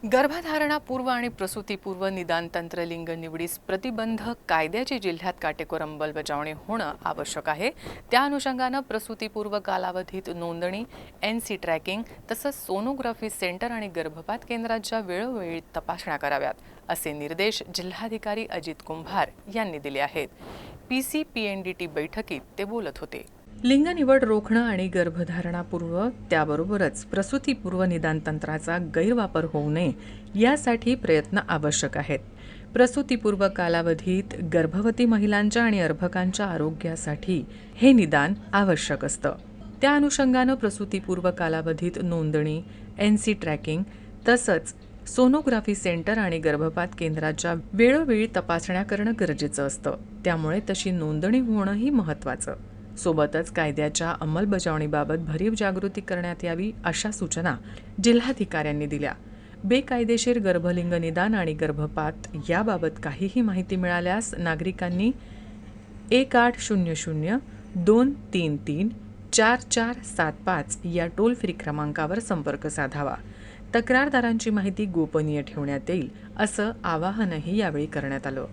गर्भधारणापूर्व आणि प्रसूतीपूर्व निदान तंत्र लिंग निवडीस प्रतिबंधक कायद्याची जिल्ह्यात काटेकोर अंमलबजावणी होणं आवश्यक आहे। त्या अनुषंगानं प्रसूतीपूर्व कालावधीत नोंदणी, NC ट्रॅकिंग तसंच सोनोग्राफी सेंटर आणि गर्भपात केंद्राच्या वेळोवेळी तपासण्या कराव्यात, असे निर्देश जिल्हाधिकारी अजित कुंभार यांनी दिले आहेत। PCPNDT बैठकीत ते बोलत होते। लिंग निवड रोखणं आणि गर्भधारणापूर्व त्याबरोबरच प्रसूतीपूर्व निदान तंत्राचा गैरवापर होऊ नये यासाठी प्रयत्न आवश्यक आहेत। प्रसूतीपूर्व कालावधीत गर्भवती महिलांच्या आणि अर्भकांच्या आरोग्यासाठी हे निदान आवश्यक असतं। त्या अनुषंगानं प्रसूतीपूर्व कालावधीत नोंदणी, NC ट्रॅकिंग तसंच सोनोग्राफी सेंटर आणि गर्भपात केंद्राच्या वेळोवेळी तपासण्या करणं गरजेचं असतं। त्यामुळे तशी नोंदणी होणंही महत्त्वाचं। सोबतच कायद्याच्या अंमलबजावणीबाबत भरीव जागृती करण्यात यावी, अशा सूचना जिल्हाधिकाऱ्यांनी दिल्या। बेकायदेशीर गर्भलिंग निदान आणि गर्भपात याबाबत काहीही माहिती मिळाल्यास नागरिकांनी 1800-233-4475 या टोल फ्री क्रमांकावर संपर्क साधावा। तक्रारदारांची माहिती गोपनीय ठेवण्यात येईल, असं आवाहनही यावेळी करण्यात आलं।